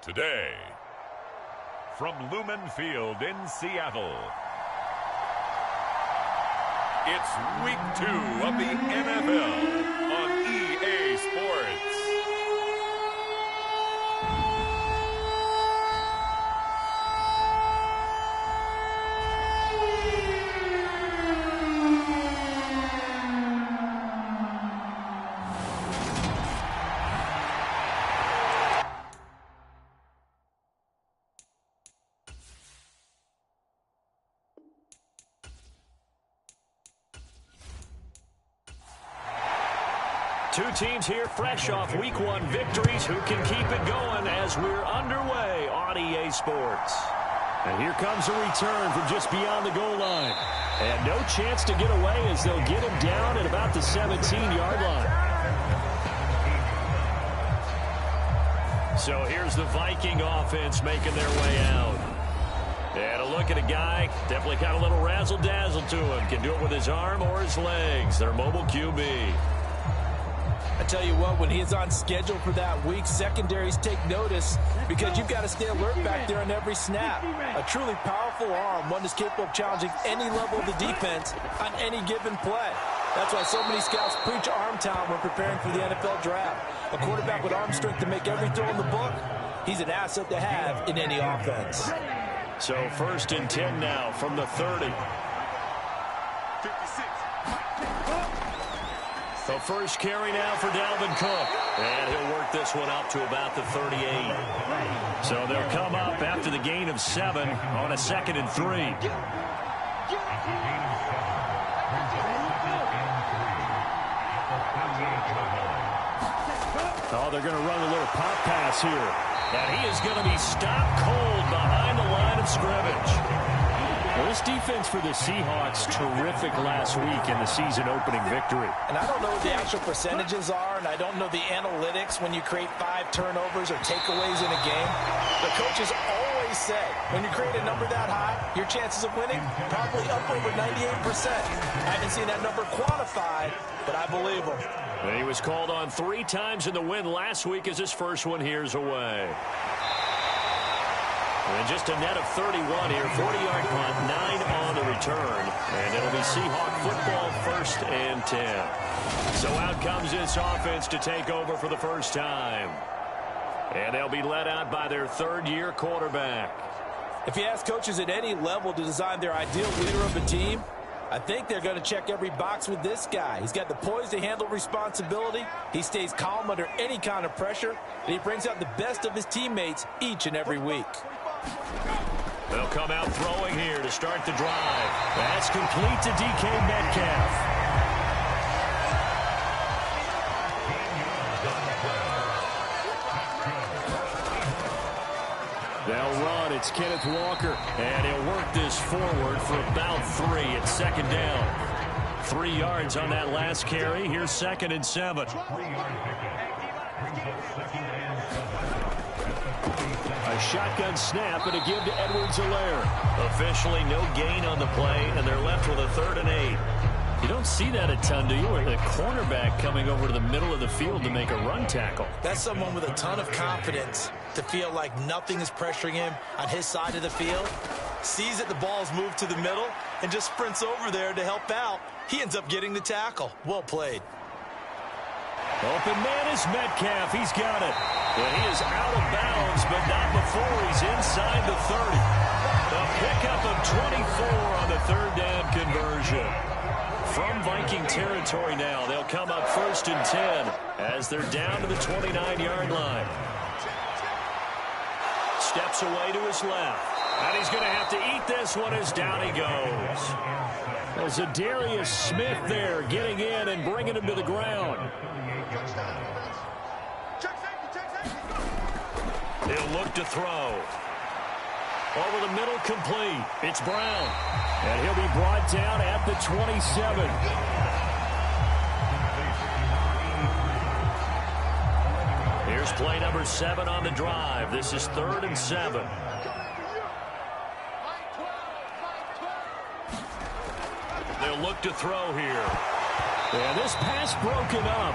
Today, from Lumen Field in Seattle, it's Week 2 of the NFL on EA Sports. Two teams here fresh off Week 1 victories who can keep it going as we're underway on EA Sports. And here comes a return from just beyond the goal line. And no chance to get away as they'll get him down at about the 17-yard line. So here's the Viking offense making their way out. And a look at a guy, definitely got a little razzle-dazzle to him. Can do it with his arm or his legs. Their mobile QB. I tell you what, when he is on schedule for that week, secondaries take notice because you've got to stay alert back there on every snap. A truly powerful arm, one that's capable of challenging any level of the defense on any given play. That's why so many scouts preach arm talent when preparing for the NFL draft. A quarterback with arm strength to make every throw in the book, he's an asset to have in any offense. So 1st and 10 now from the 30. The first carry now for Dalvin Cook. And he'll work this one up to about the 38. So they'll come up after the gain of 7 on a 2nd and 3. Oh, they're going to run a little pop pass here. And he is going to be stopped cold behind the line of scrimmage. Well, this defense for the Seahawks, terrific last week in the season-opening victory. And I don't know what the actual percentages are, and I don't know the analytics when you create 5 turnovers or takeaways in a game. The coaches always say, when you create a number that high, your chances of winning probably up over 98%. I haven't seen that number quantified, but I believe him. And he was called on 3 times in the win last week as his first one here's away. And just a net of 31 here, 40-yard punt, 9 on the return. And it'll be Seahawk football 1st and 10. So out comes this offense to take over for the first time. And they'll be led out by their 3rd-year quarterback. If you ask coaches at any level to design their ideal leader of a team, I think they're going to check every box with this guy. He's got the poise to handle responsibility. He stays calm under any kind of pressure. And he brings out the best of his teammates each and every week. They'll come out throwing here to start the drive. That's complete to DK Metcalf. They'll run. It's Kenneth Walker. And he'll work this forward for about 3. It's 2nd down. 3 yards on that last carry. Here's 2nd and 7. A shotgun snap and a give to Edwards-Helaire. Officially no gain on the play, and they're left with a 3rd and 8. You don't see that a ton, do you? Or the cornerback coming over to the middle of the field to make a run tackle. That's someone with a ton of confidence to feel like nothing is pressuring him on his side of the field. Sees that the ball's moved to the middle and just sprints over there to help out. He ends up getting the tackle. Well played. Open man is Metcalf. He's got it. And he is out of bounds, but not before he's inside the 30. A pickup of 24 on the 3rd down conversion. From Viking territory now, they'll come up 1st and 10 as they're down to the 29-yard line. Steps away to his left. And he's going to have to eat this one as down he goes. Well, Zadarius Smith there getting in and bringing him to the ground. He'll look to throw. Over the middle, complete. It's Brown. And he'll be brought down at the 27. Here's play number 7 on the drive. This is 3rd and 7. They'll look to throw here. And this pass broken up.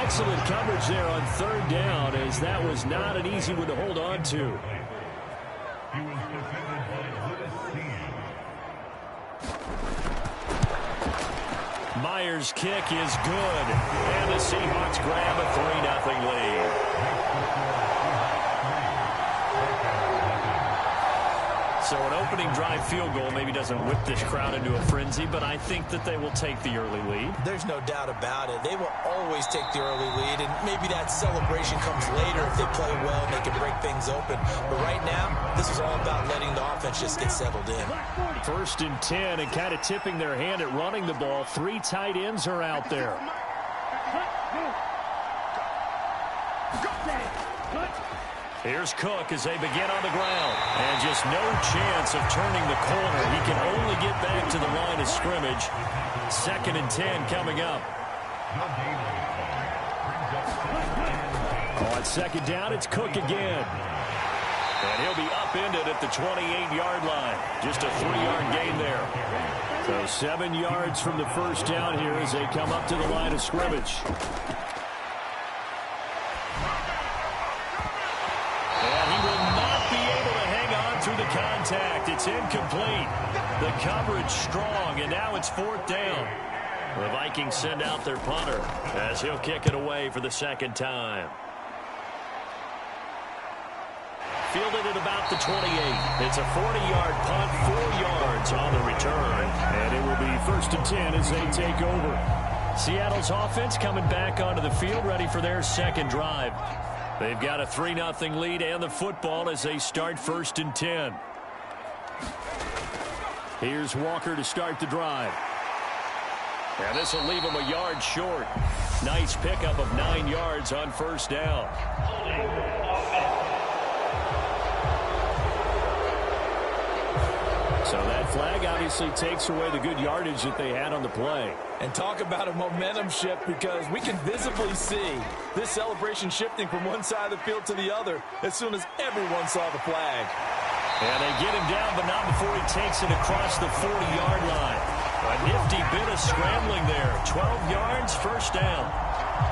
Excellent coverage there on third down, as that was not an easy one to hold on to. Myers' kick is good, and the Seahawks grab a 3-0 lead. So an opening drive field goal maybe doesn't whip this crowd into a frenzy, but I think that they will take the early lead. There's no doubt about it. They will always take the early lead, and maybe that celebration comes later if they play well and they can break things open. But right now, this is all about letting the offense just get settled in. 1st and 10, and kind of tipping their hand at running the ball. 3 tight ends are out there. Here's Cook as they begin on the ground. And just no chance of turning the corner. He can only get back to the line of scrimmage. 2nd and 10 coming up. On 2nd down, it's Cook again. And he'll be upended at the 28-yard line. Just a 3-yard gain there. So 7 yards from the first down here as they come up to the line of scrimmage. Through the contact. It's incomplete. The coverage strong, and now it's 4th down. The Vikings send out their punter as he'll kick it away for the 2nd time. Fielded at about the 28. It's a 40-yard punt, 4 yards on the return. And it will be 1st and 10 as they take over. Seattle's offense coming back onto the field, ready for their 2nd drive. They've got a 3-0 lead and the football as they start 1st and 10. Here's Walker to start the drive. And this will leave him a yard short. Nice pickup of 9 yards on 1st down. So that flag obviously takes away the good yardage that they had on the play. And talk about a momentum shift, because we can visibly see this celebration shifting from one side of the field to the other as soon as everyone saw the flag. And they get him down, but not before he takes it across the 40-yard line. A nifty bit of scrambling there. 12 yards, 1st down.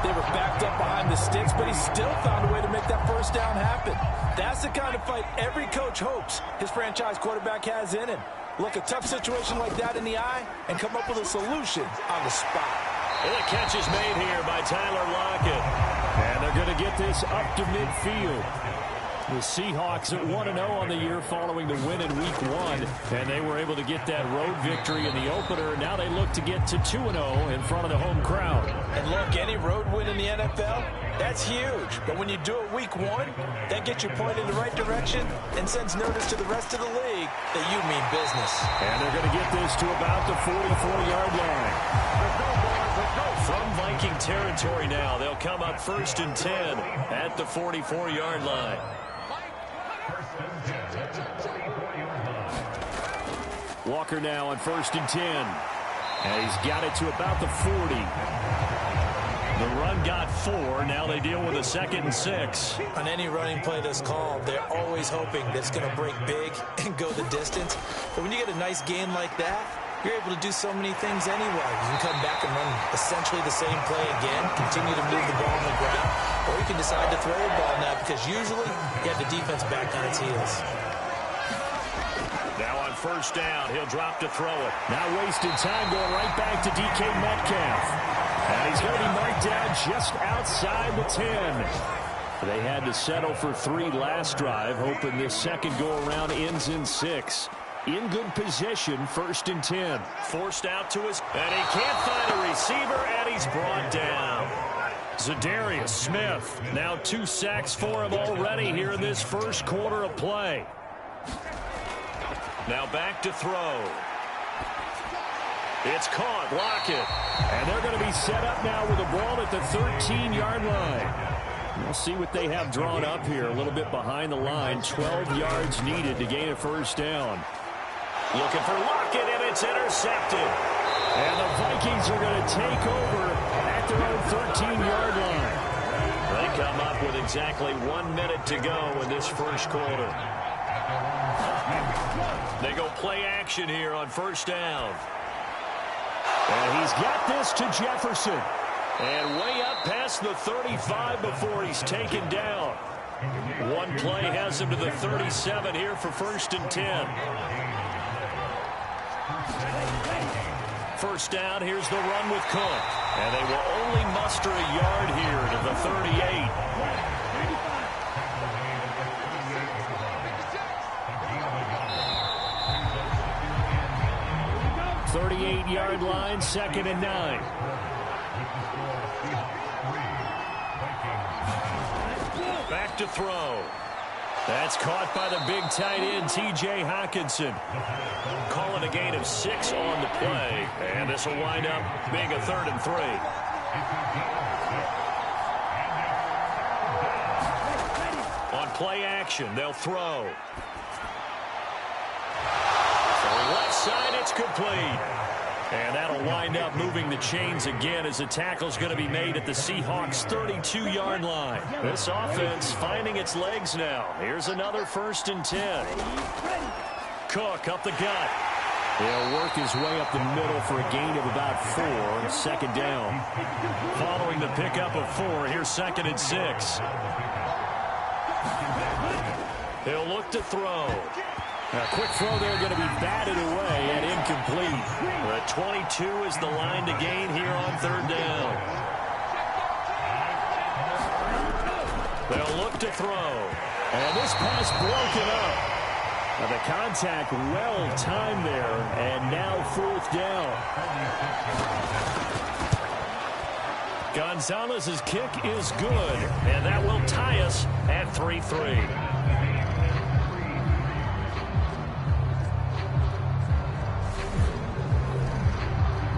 They were backed up behind the sticks, but he still found a way to make that 1st down happen. That's the kind of fight every coach hopes his franchise quarterback has in him. Look a tough situation like that in the eye and come up with a solution on the spot. And the catch is made here by Tyler Lockett. And they're going to get this up to midfield. The Seahawks at 1-0 on the year following the win in Week 1. And they were able to get that road victory in the opener. Now they look to get to 2-0 in front of the home crowd. And look, any road win in the NFL, that's huge. But when you do it Week 1, that gets you pointed in the right direction and sends notice to the rest of the league that you mean business. And they're going to get this to about the 44-yard line. From Viking territory now, they'll come up 1st and 10 at the 44-yard line. Walker now on 1st and 10. And he's got it to about the 40. The run got 4. Now they deal with a 2nd and 6. On any running play that's called, they're always hoping that it's going to break big and go the distance. But when you get a nice gain like that, you're able to do so many things anyway. You can come back and run essentially the same play again, continue to move the ball on the ground, or you can decide to throw the ball now, because usually you have the defense back on its heels. Now on 1st down, he'll drop to throw it. Not wasting time, going right back to DK Metcalf. And he's going to be marked down just outside the 10. They had to settle for 3 last drive, hoping this second go-around ends in 6. In good position, 1st and 10. Forced out to his, and he can't find a receiver, and he's brought down. Zadarius Smith, now 2 sacks for him already here in this first quarter of play. Now back to throw. It's caught, Lockett. And they're going to be set up now with the ball at the 13-yard line. We'll see what they have drawn up here. A little bit behind the line. 12 yards needed to gain a 1st down. Looking for Lockett, and it's intercepted. And the Vikings are going to take over at their own 13-yard line. They come up with exactly 1 minute to go in this first quarter. They go play action here on 1st down. And he's got this to Jefferson. And way up past the 35 before he's taken down. One play has him to the 37 here for 1st and 10. First down, here's the run with Cook. And they will only muster a yard here to the 38. 38-yard line, 2nd and 9. Back to throw. That's caught by the big tight end, T.J. Hockenson. Calling a gain of 6 on the play. And this will wind up being a 3rd and 3. On play action, they'll throw. Left side, it's complete. And that'll wind up moving the chains again as the tackle's going to be made at the Seahawks' 32-yard line. This offense finding its legs now. Here's another 1st and 10. Cook up the gut. He'll work his way up the middle for a gain of about 4 on 2nd down. Following the pickup of 4, here's 2nd and 6. He'll look to throw. A quick throw there going to be batted away and incomplete. The 22 is the line to gain here on 3rd down. They'll look to throw. And this pass broken up. The contact well timed there, and now 4th down. Gonzalez's kick is good, and that will tie us at 3-3.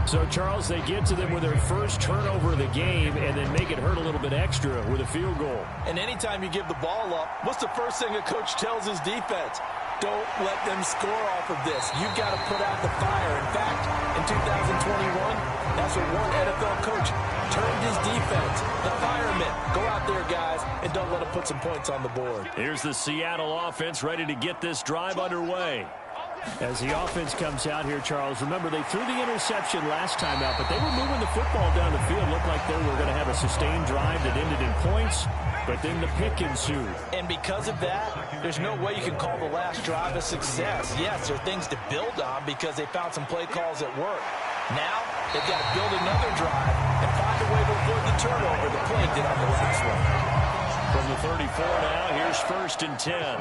So, Charles, they get to them with their first turnover of the game and then make it hurt a little bit extra with a field goal. And anytime you give the ball up, what's the first thing a coach tells his defense? Don't let them score off of this. You've got to put out the fire. In fact, in 2021, that's what one NFL coach termed his defense, the firemen. Go out there, guys, and don't let them put some points on the board. Here's the Seattle offense ready to get this drive underway. As the offense comes out here, Charles, remember they threw the interception last time out, but they were moving the football down the field. Looked like they were going to have a sustained drive that ended in points, but then the pick ensued. And because of that, there's no way you can call the last drive a success. Yes, there are things to build on because they found some play calls at work. Now, they've got to build another drive and find a way to avoid the turnover the play did on the last one. From the 34 now, here's 1st and 10.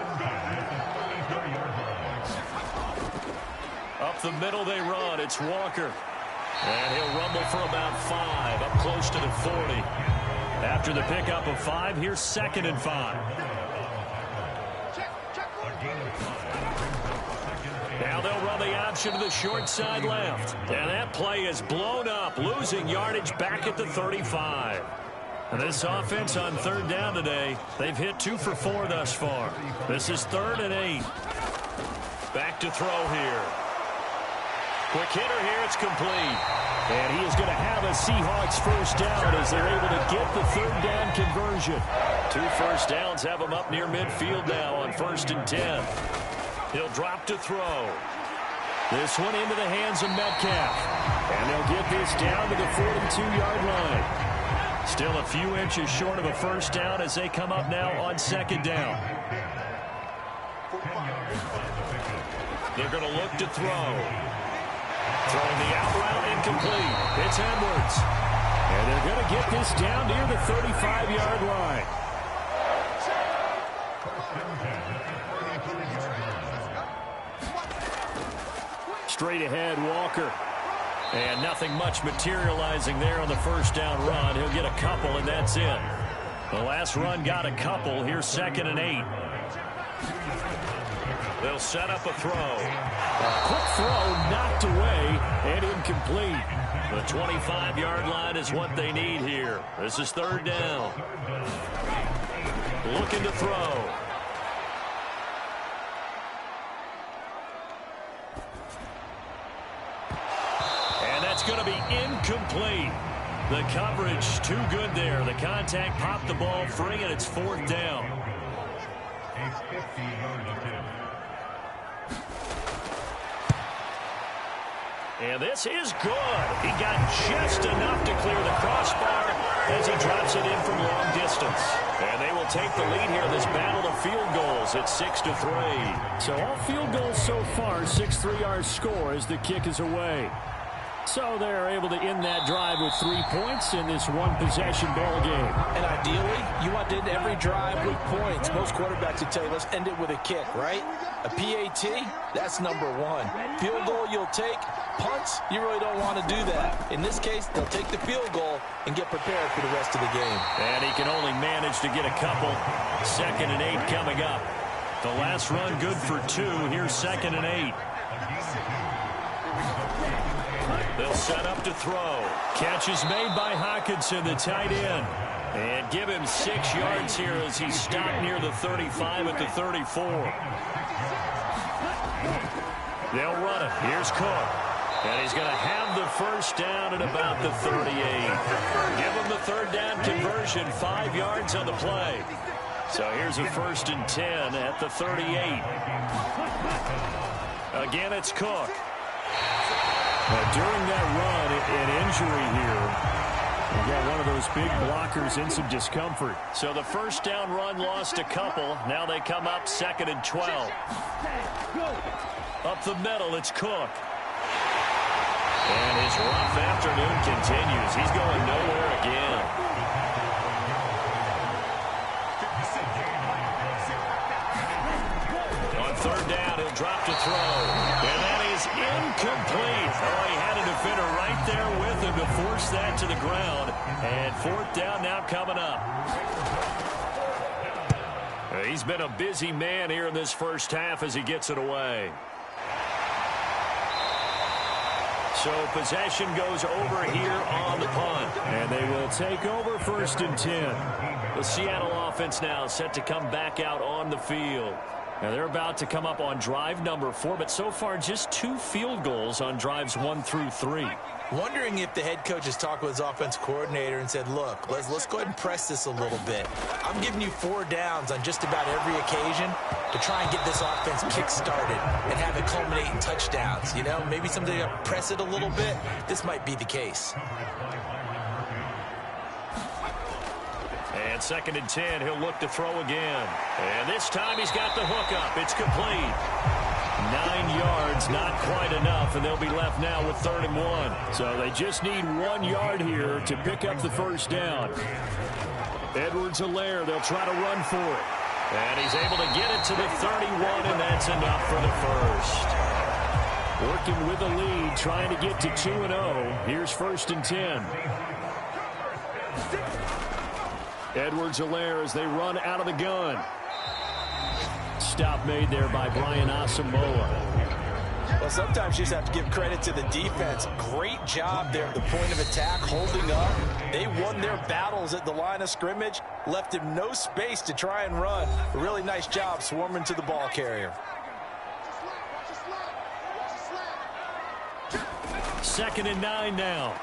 Up the middle they run. It's Walker. And he'll rumble for about 5, up close to the 40. After the pickup of 5, here's 2nd and 5. Now they'll run the option to the short side left. And that play is blown up, losing yardage back at the 35. And this offense on 3rd down today, they've hit 2 for 4 thus far. This is 3rd and 8. Back to throw here. Quick hitter here, it's complete. And he is going to have a Seahawks 1st down as they're able to get the 3rd down conversion. 2 first downs have him up near midfield now on 1st and 10. He'll drop to throw. This one into the hands of Metcalf. And they'll get this down to the 42-yard line. Still a few inches short of a 1st down as they come up now on 2nd down. They're going to look to throw. Throwing the out route incomplete. It's Edwards. And they're going to get this down near the 35-yard line. Straight ahead, Walker. And nothing much materializing there on the 1st down run. He'll get a couple, and that's it. The last run got a couple. Here's 2nd and 8. They'll set up a throw. A quick throw knocked away and incomplete. The 25-yard line is what they need here. This is 3rd down. Looking to throw. And that's going to be incomplete. The coverage too good there. The contact popped the ball free, and it's 4th down. And this is good. He got just enough to clear the crossbar as he drops it in from long distance. And they will take the lead here in this battle of field goals at 6-3. So all field goals so far, 6-3 our score as the kick is away. So they're able to end that drive with 3 points in this one-possession ball game. And ideally, you want to end every drive with points. Most quarterbacks would tell you, let's end it with a kick, right? A PAT, that's number one. Field goal you'll take. Punts, you really don't want to do that. In this case, they'll take the field goal and get prepared for the rest of the game. And he can only manage to get a couple. 2nd and 8 coming up. The last run good for 2. Here's 2nd and 8. They'll set up to throw. Catch is made by Hawkinson, the tight end. And give him 6 yards here as he stopped near the 35 at the 34. They'll run it. Here's Cook. And he's going to have the first down at about the 38. Give him the 3rd down conversion. 5 yards on the play. So here's a 1st and 10 at the 38. Again, it's Cook. During that run, an injury here. We've got one of those big blockers in some discomfort. So the 1st down run lost a couple. Now they come up 2nd and 12. Up the middle, it's Cook. And his rough afternoon continues. He's going nowhere again. On 3rd down, he'll drop to throw. And that is incomplete. Oh, he had a defender right there with him to force that to the ground. And 4th down now coming up. He's been a busy man here in this first half as he gets it away. So possession goes over here on the punt. And they will take over 1st and 10. The Seattle offense now set to come back out on the field. Now they're about to come up on drive number 4, but so far just 2 field goals on drives 1 through 3. Wondering if the head coach has talked with his offense coordinator and said, look, let's go ahead and press this a little bit. I'm giving you 4 downs on just about every occasion to try and get this offense kick-started and have it culminate in touchdowns. You know, maybe someday to press it a little bit. This might be the case. And 2nd and 10, he'll look to throw again. And this time he's got the hook up. It's complete. 9 yards, not quite enough, and they'll be left now with 3rd and 1. So they just need 1 yard here to pick up the 1st down. Edwards-Helaire, they'll try to run for it. And he's able to get it to the 31, and that's enough for the 1st. Working with the lead, trying to get to 2-0. Here's 1st and 10. Edwards-Helaire as they run out of the gun. Stop made there by Brian Asamoah. Well, sometimes you just have to give credit to the defense. Great job there at the point of attack, holding up. They won their battles at the line of scrimmage, left him no space to try and run. A really nice job swarming to the ball carrier. 2nd and 9 now.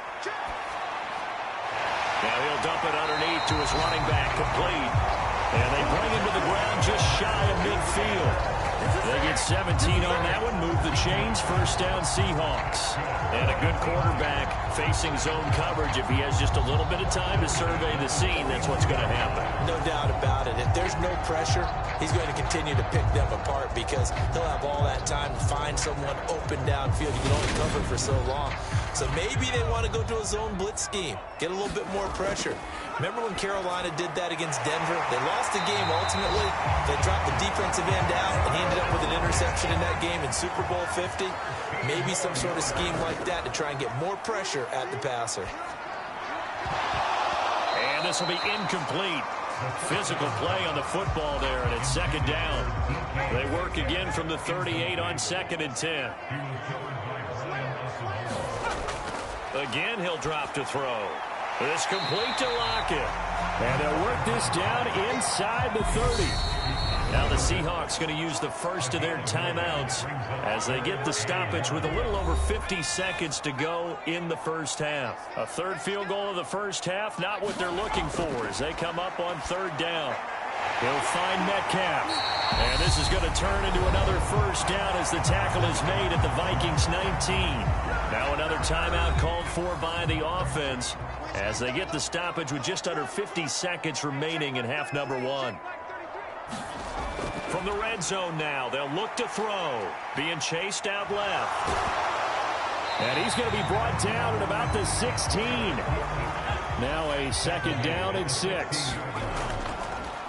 Now he'll dump it underneath to his running back, complete. And they bring him to the ground just shy of midfield. They get 17 on that one, move the chains, 1st down Seahawks. And a good quarterback facing zone coverage. If he has just a little bit of time to survey the scene, that's what's going to happen. No doubt about it. If there's no pressure, he's going to continue to pick them apart because he'll have all that time to find someone open downfield. You can only cover for so long. So maybe they want to go to a zone blitz scheme, get a little bit more pressure. Remember when Carolina did that against Denver? They lost the game ultimately. They dropped the defensive end out, and he ended up with an interception in that game in Super Bowl 50. Maybe some sort of scheme like that to try and get more pressure at the passer. And this will be incomplete. Physical play on the football there, and it's 2nd down. They work again from the 38 on 2nd and 10. Again, he'll drop to throw. It's complete to Lockett. And they'll work this down inside the 30. Now the Seahawks going to use the first of their timeouts as they get the stoppage with a little over 50 seconds to go in the first half. A 3rd field goal of the first half, not what they're looking for as they come up on 3rd down. He'll find Metcalf. And this is going to turn into another first down as the tackle is made at the Vikings 19. Now another timeout called for by the offense as they get the stoppage with just under 50 seconds remaining in half number one. From the red zone now, they'll look to throw. Being chased out left. And he's going to be brought down at about the 16. Now a second down and 6.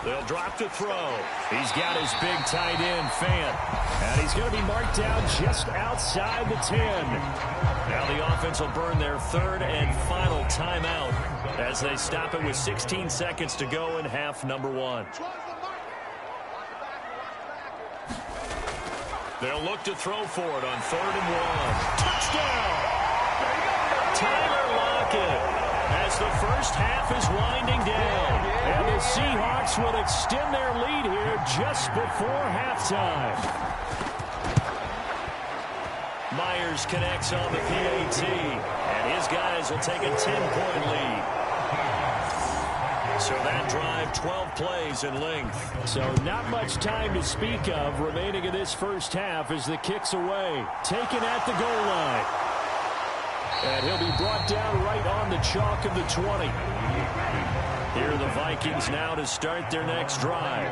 They'll drop to throw. He's got his big tight end, Fant. And he's going to be marked down just outside the 10. Now the offense will burn their third and final timeout as they stop it with 16 seconds to go in half number one. They'll look to throw for it on 3rd and 1. Touchdown! Tyler Lockett as the first half is winding down. And the Seahawks will extend their lead here just before halftime. Myers connects on the PAT, and his guys will take a 10-point lead. So that drive, 12 plays in length. So not much time to speak of remaining in this first half as the kick's away. Taken at the goal line. And he'll be brought down right on the chalk of the 20. Here are the Vikings now to start their next drive.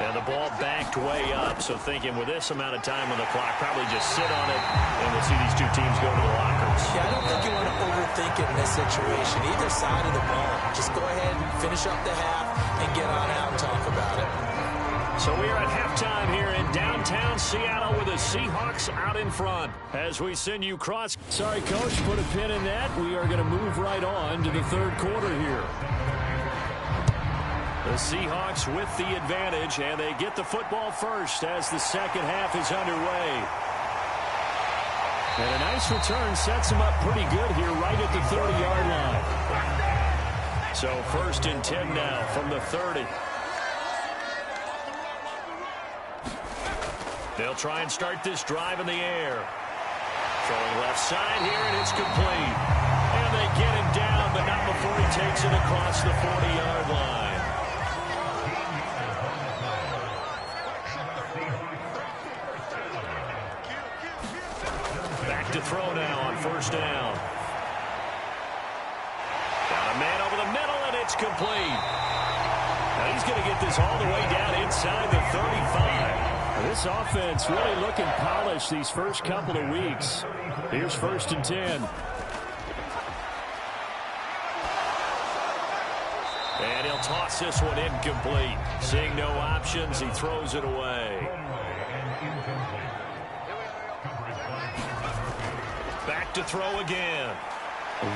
And the ball backed way up, so thinking with this amount of time on the clock, probably just sit on it, and we'll see these two teams go to the lockers. Yeah, I don't think you want to overthink it in this situation. Either side of the ball. Just go ahead and finish up the half and get on out and talk about it. So we are at halftime here in downtown Seattle with the Seahawks out in front as we send you cross. Sorry, Coach, put a pin in that. We are going to move right on to the third quarter here. The Seahawks with the advantage, and they get the football first as the second half is underway. And a nice return sets them up pretty good here right at the 30-yard line. So 1st and 10 now from the 30. They'll try and start this drive in the air. Throwing left side here, and it's complete. And they get him down, but not before he takes it across the 40-yard line. Back to throw now on 1st down. Got a man over the middle, and it's complete. Now he's going to get this all the way down inside the 35. This offense really looking polished these first couple of weeks. Here's 1st and 10. And he'll toss this one incomplete. Seeing no options, he throws it away. Back to throw again.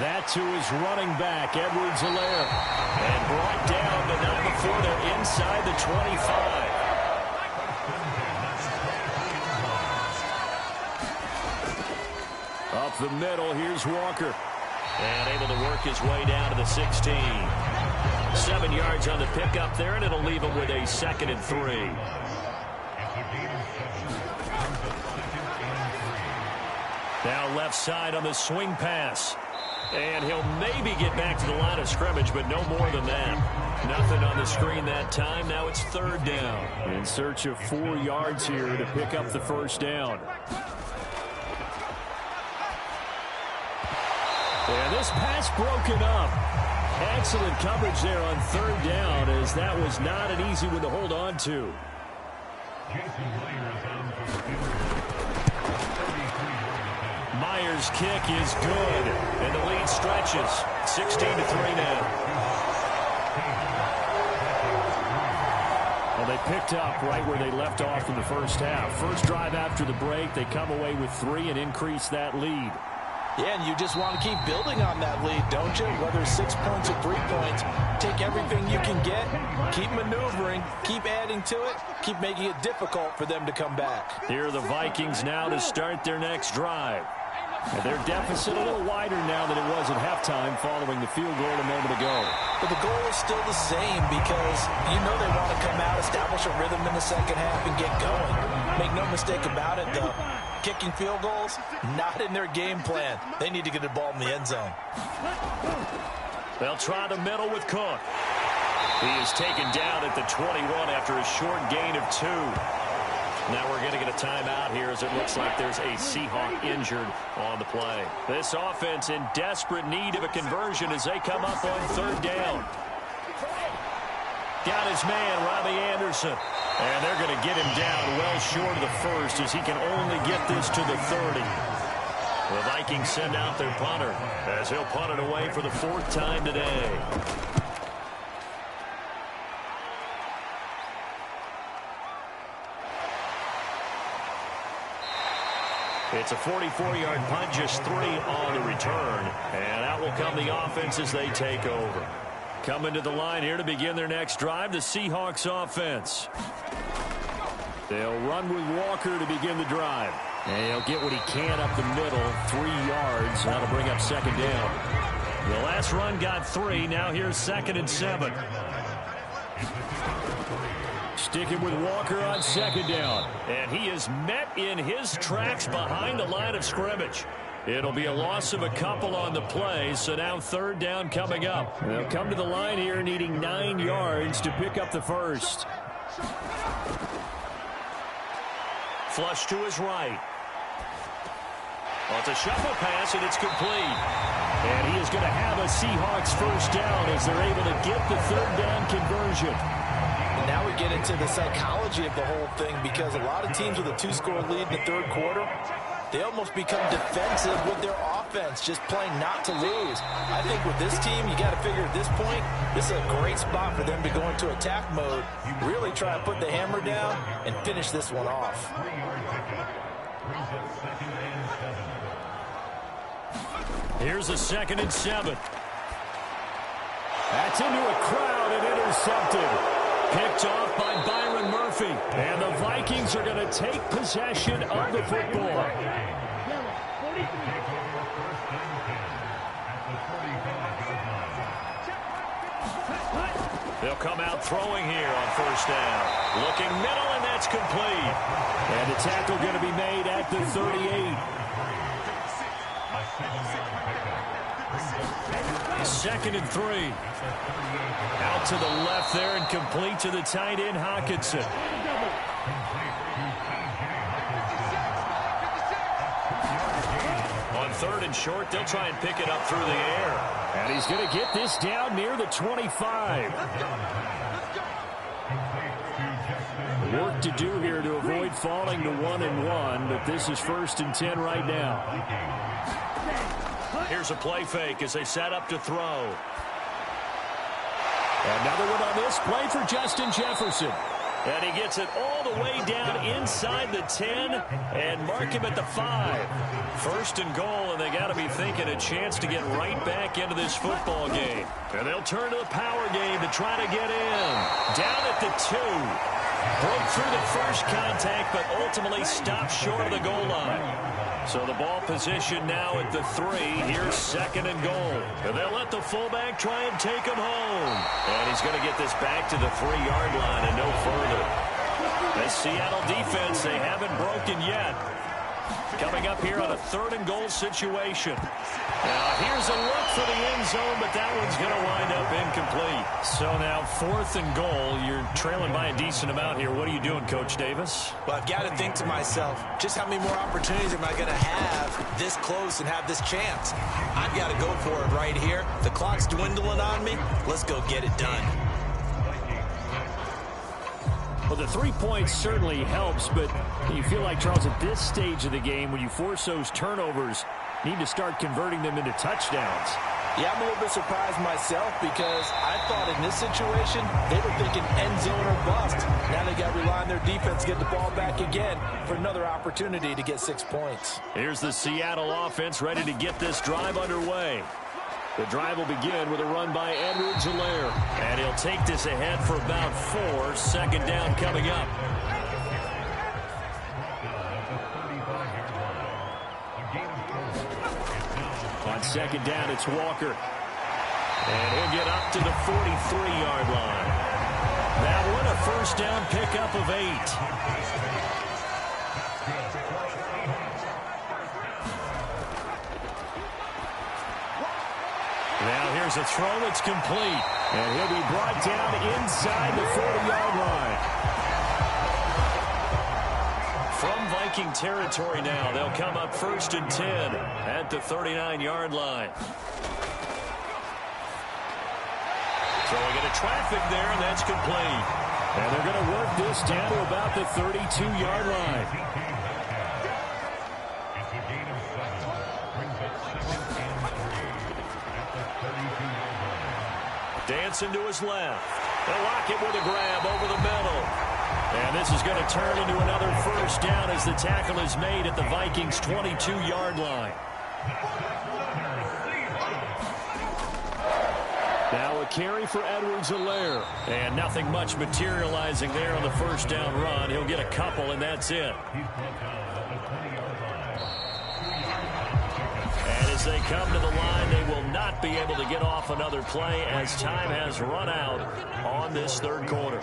That to his running back, Edwards-Helaire. And brought down, but not before they're inside the 25. Up the middle, here's Walker. And able to work his way down to the 16. 7 yards on the pickup there, and it'll leave him with a 2nd and 3. Now left side on the swing pass. And he'll maybe get back to the line of scrimmage, but no more than that. Nothing on the screen that time. Now it's 3rd down. In search of 4 yards here to pick up the 1st down. And this pass broken up. Excellent coverage there on 3rd down, as that was not an easy one to hold on to. Myers' kick is good, and the lead stretches. 16-3 now. Well, they picked up right where they left off in the first half. First drive after the break, they come away with 3 and increase that lead. Yeah, and you just want to keep building on that lead, don't you? Whether it's 6 points or 3 points, take everything you can get, keep maneuvering, keep adding to it, keep making it difficult for them to come back. Here are the Vikings now to start their next drive. And their deficit a little wider now than it was at halftime following the field goal a moment ago. But the goal is still the same because you know they want to come out, establish a rhythm in the second half, and get going. Make no mistake about it, though. Kicking field goals, not in their game plan. They need to get the ball in the end zone. They'll try the middle with Cook. He is taken down at the 21 after a short gain of 2. Now we're going to get a timeout here as it looks like there's a Seahawk injured on the play. This offense in desperate need of a conversion as they come up on 3rd down. Got his man, Robbie Anderson. And they're going to get him down well short of the first as he can only get this to the 30. The Vikings send out their punter as he'll punt it away for the 4th time today. It's a 44-yard punt, just 3 on the return. And out will come the offense as they take over. Coming to the line here to begin their next drive, the Seahawks offense. They'll run with Walker to begin the drive. And he'll get what he can up the middle, 3 yards. That'll bring up 2nd down. The last run got 3. Now here's 2nd and 7. Sticking with Walker on 2nd down. And he is met in his tracks behind the line of scrimmage. It'll be a loss of a couple on the play, so now 3rd down coming up. They'll come to the line here needing 9 yards to pick up the first. Flush to his right. Well, it's a shuffle pass, and it's complete. And he is going to have a Seahawks 1st down as they're able to get the 3rd down conversion. And now we get into the psychology of the whole thing, because a lot of teams with a 2-score lead in the 3rd quarter, they almost become defensive with their offense, just playing not to lose. I think with this team, you got to figure at this point, this is a great spot for them to go into attack mode, really try to put the hammer down and finish this one off. Here's a 2nd and 7. That's into a crowd and intercepted. Picked off by Byron Murphy. And the Vikings are going to take possession of the football. They'll come out throwing here on 1st down. Looking middle, and that's complete. And the tackle going to be made at the 38. 2nd and 3. Out to the left there and complete to the tight end, Hawkinson. On 3rd and short, they'll try and pick it up through the air. And he's going to get this down near the 25. Work to do here to avoid falling to 1-1, but this is 1st and 10 right now. Here's a play fake as they set up to throw. Another one on this play for Justin Jefferson. And he gets it all the way down inside the 10 and mark him at the 5. 1st and goal, and they got to be thinking a chance to get right back into this football game. And they'll turn to the power game to try to get in. Down at the 2. Broke through the first contact, but ultimately stopped short of the goal line. So the ball position now at the 3. Here's 2nd and goal. And they'll let the fullback try and take him home. And he's going to get this back to the 3-yard line and no further. The Seattle defense, they haven't broken yet. Coming up here on a 3rd and goal situation. Now here's a look for the end zone, but that one's going to wind up incomplete. So now 4th and goal. You're trailing by a decent amount here. What are you doing, Coach Davis? Well, I've got to think to myself, just how many more opportunities am I going to have this close and have this chance? I've got to go for it right here. The clock's dwindling on me. Let's go get it done. Well, the 3 points certainly helps, but you feel like, Charles, at this stage of the game, when you force those turnovers, need to start converting them into touchdowns. Yeah, I'm a little bit surprised myself because I thought in this situation, they were thinking end zone or bust. Now they got to rely on their defense to get the ball back again for another opportunity to get 6 points. Here's the Seattle offense ready to get this drive underway. The drive will begin with a run by Edwards-Helaire. And he'll take this ahead for about 4. 2nd down coming up. On 2nd down, it's Walker. And he'll get up to the 43-yard line. That one a 1st down pickup of 8. Now here's There's a throw that's complete. And he'll be brought down inside the 40-yard line. From Viking territory now, they'll come up 1st and 10 at the 39-yard line. Throwing into traffic there, and that's complete. And they're going to work this down to about the 32-yard line. Dancing to his left. They'll lock it with a grab over the middle. And this is going to turn into another 1st down as the tackle is made at the Vikings' 22-yard line. Now a carry for Edwards-Helaire. And nothing much materializing there on the 1st down run. He'll get a couple, and that's it. And as they come to the line, they will not be able to get off another play as time has run out on this 3rd quarter.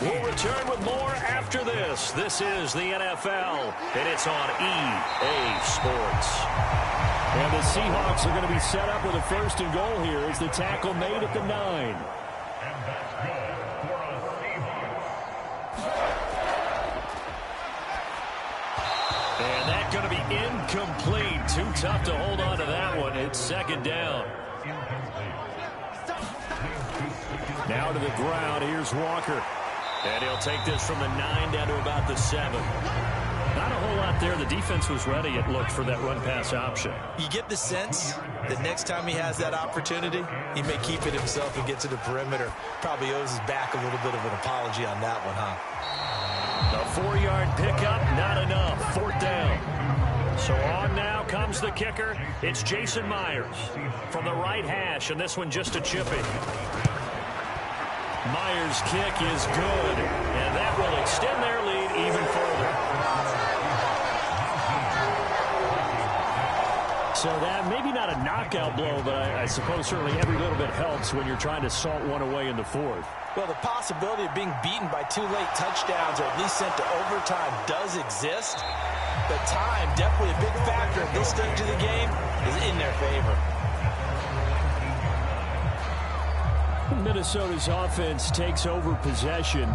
We'll return with more after this. This is the NFL, and it's on EA Sports. And the Seahawks are going to be set up with a 1st and goal here as the tackle made at the 9. And that's going to be incomplete. Too tough to hold on to that one. It's 2nd down. Now to the ground. Here's Walker. And he'll take this from the 9 down to about the 7. Not a whole lot there. The defense was ready, it looked, for that run-pass option. You get the sense that next time he has that opportunity, he may keep it himself and get to the perimeter. Probably owes his back a little bit of an apology on that one, huh? A 4-yard pickup, not enough. 4th down. So on now comes the kicker. It's Jason Myers from the right hash, and this one just a chippy. Myers' kick is good, and that will extend their lead even further. So that maybe not a knockout blow, but I suppose certainly every little bit helps when you're trying to salt one away in the 4th. Well, the possibility of being beaten by 2 late touchdowns or at least sent to overtime does exist. But time, definitely a big factor at this stage of the game, is in their favor. Minnesota's offense takes over possession.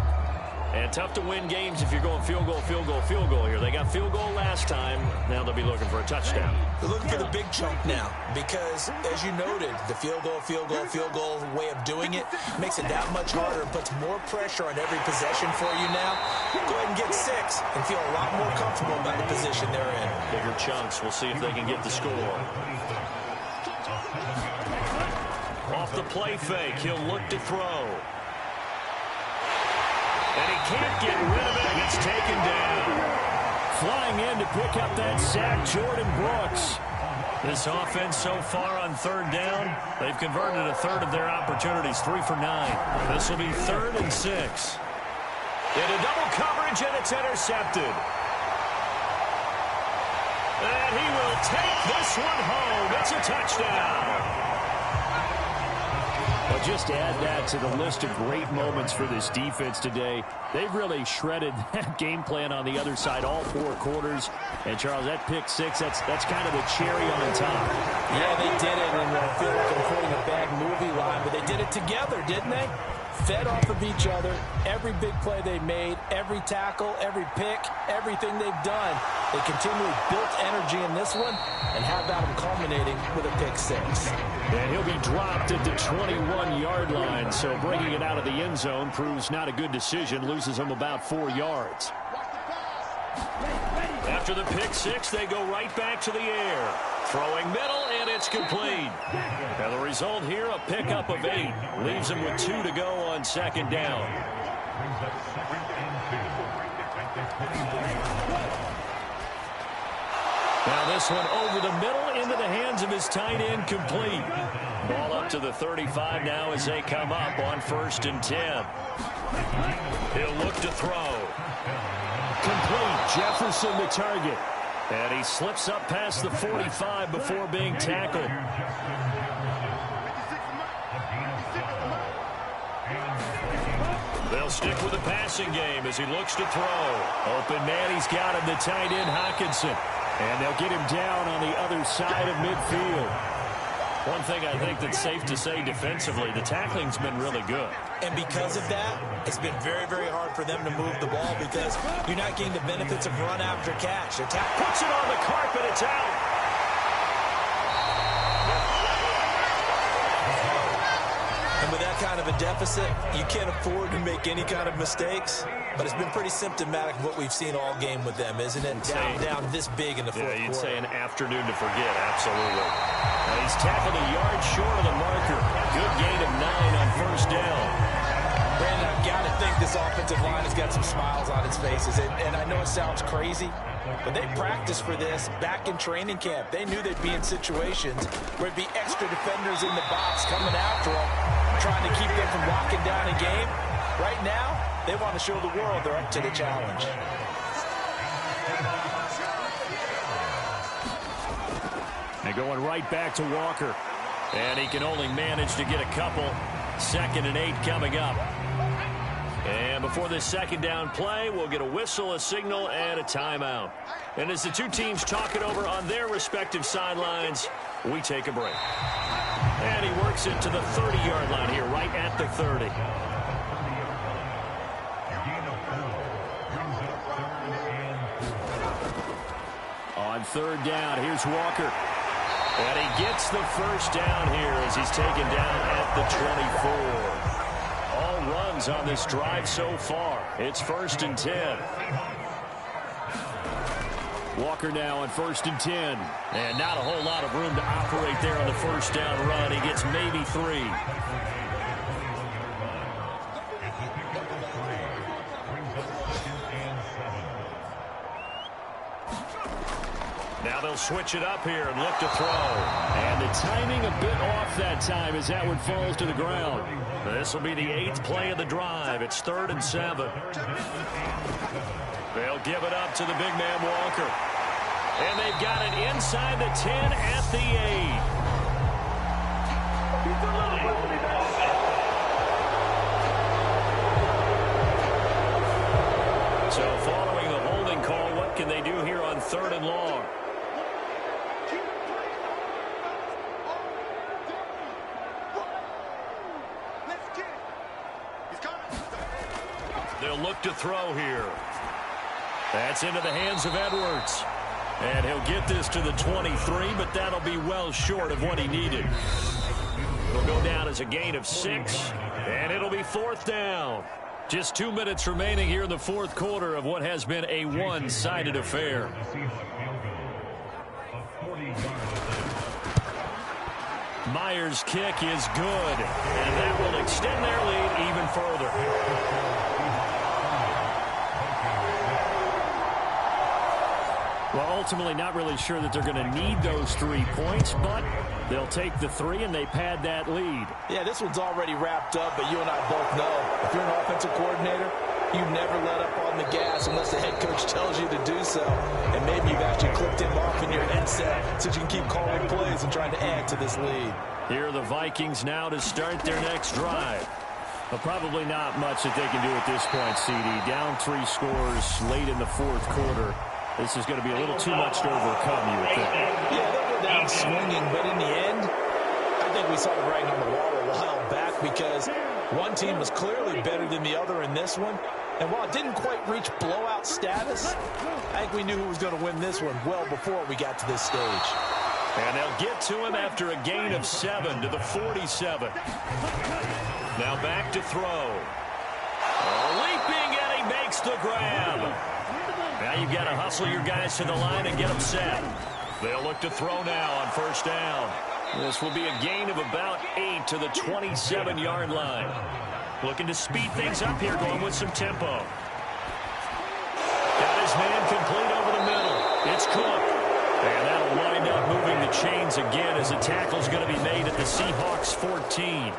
And tough to win games if you're going field goal, field goal, field goal here. They got field goal last time. Now they'll be looking for a touchdown. They're looking for the big chunk now because, as you noted, the field goal way of doing it makes it that much harder and puts more pressure on every possession for you now. Go ahead and get 6 and feel a lot more comfortable about the position they're in. Bigger chunks. We'll see if they can get the score. Off the play fake, he'll look to throw. And he can't get rid of it. It's taken down. Flying in to pick up that sack, Jordan Brooks. This offense so far on 3rd down, they've converted a 1/3 of their opportunities, 3 for 9. This will be 3rd and 6. Into double coverage, and it's intercepted. And he will take this one home. It's a touchdown. Well, just to add that to the list of great moments for this defense today, they've really shredded that game plan on the other side all 4 quarters. And, Charles, that pick 6, that's kind of the cherry on top. Yeah, they did it, and I feel like I'm quoting a bad movie line, but they did it together, didn't they? Fed off of each other, every big play they made, every tackle, every pick, everything they've done. They continually built energy in this one, and how about them culminating with a pick 6? And he'll be dropped at the 21-yard line, so bringing it out of the end zone proves not a good decision, loses him about 4 yards. After the pick 6, they go right back to the air. Throwing middle, and it's complete. Now the result here, a pickup of 8. Leaves him with 2 to go on 2nd down. Now this one over the middle into the hands of his tight end, complete. Ball up to the 35 now as they come up on 1st and 10. He'll look to throw. Complete. Jefferson the target. And he slips up past the 45 before being tackled. They'll stick with the passing game as he looks to throw. Open man, he's got him, the tight end Hockenson. And they'll get him down on the other side of midfield. One thing I think that's safe to say defensively, the tackling's been really good. And because of that, it's been very, very hard for them to move the ball because you're not getting the benefits of run after catch. Puts it on the carpet. It's out. And with that kind of a deficit, you can't afford to make any kind of mistakes. But it's been pretty symptomatic of what we've seen all game with them, isn't it? Down this big in the fourth quarter. Yeah, you'd say an afternoon to forget, absolutely. He's tackled a yard short of the marker. Good gain of 9 on first down. Brandon, I've got to think this offensive line has got some smiles on its faces. And I know it sounds crazy, but they practiced for this back in training camp. They knew they'd be in situations where there'd be extra defenders in the box coming after them, trying to keep them from locking down a game. Right now, they want to show the world they're up to the challenge. And going right back to Walker. And he can only manage to get a couple. 2nd and 8 coming up. And before this second down play, we'll get a whistle, a signal, and a timeout. And as the two teams talk it over on their respective sidelines, we take a break. And he works it to the 30-yard line here, right at the 30. On 3rd down, here's Walker. And he gets the first down here as he's taken down at the 24. All runs on this drive so far. It's 1st and 10. Walker now on 1st and 10. And not a whole lot of room to operate there on the first down run. He gets maybe 3. Now they'll switch it up here and look to throw. And the timing a bit off that time as that one falls to the ground. This will be the 8th play of the drive. It's 3rd and 7. They'll give it up to the big man Walker. And they've got it inside the 10 at the 8. So following the holding call, what can they do here on 3rd and long? They'll look to throw here. That's into the hands of Edwards. And he'll get this to the 23, but that'll be well short of what he needed. It'll go down as a gain of 6, and it'll be 4th down. Just 2 minutes remaining here in the 4th quarter of what has been a one-sided affair. Myers' kick is good, and that will extend their lead even further. Well, ultimately not really sure that they're going to need those 3 points, but they'll take the 3 and they pad that lead. Yeah, this one's already wrapped up, but you and I both know if you're an offensive coordinator, you never let up on the gas unless the head coach tells you to do so. And maybe you've actually clicked him off in your headset so you can keep calling plays and trying to add to this lead. Here are the Vikings now to start their next drive. But probably not much that they can do at this point, CD. Down 3 scores late in the 4th quarter. This is going to be a little too much to overcome, you would think. Yeah, they'll go down swinging, but in the end, I think we saw the writing on the wall a while back because one team was clearly better than the other in this one. And while it didn't quite reach blowout status, I think we knew who was going to win this one well before we got to this stage. And they'll get to him after a gain of 7 to the 47. Now back to throw. Leaping, and he makes the grab. Now you've got to hustle your guys to the line and get them set. They'll look to throw now on first down. This will be a gain of about 8 to the 27-yard line. Looking to speed things up here, going with some tempo. Got his man complete over the middle. It's Cook. And that'll wind up moving the chains again as a tackle's going to be made at the Seahawks 14.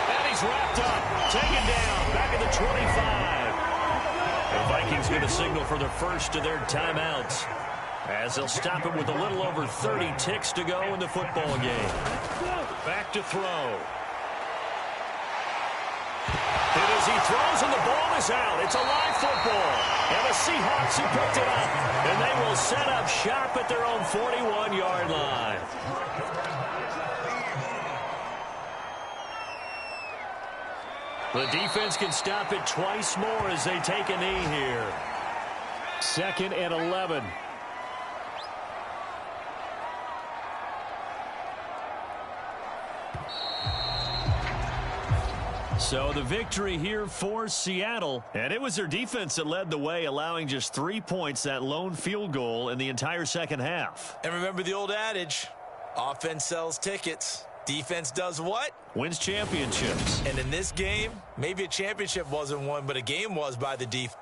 And he's wrapped up, taken down, back at the 25. The Vikings going to signal for the first of their timeouts as they'll stop it with a little over 30 ticks to go in the football game. Back to throw. And as he throws and the ball is out, it's a live football. And the Seahawks have picked it up, and they will set up shop at their own 41-yard line. The defense can stop it twice more as they take a knee here. 2nd and 11. So the victory here for Seattle, and it was their defense that led the way, allowing just 3 points, that lone field goal in the entire second half. And remember the old adage, offense sells tickets. Defense does what? Wins championships. And in this game, maybe a championship wasn't won, but a game was by the defense.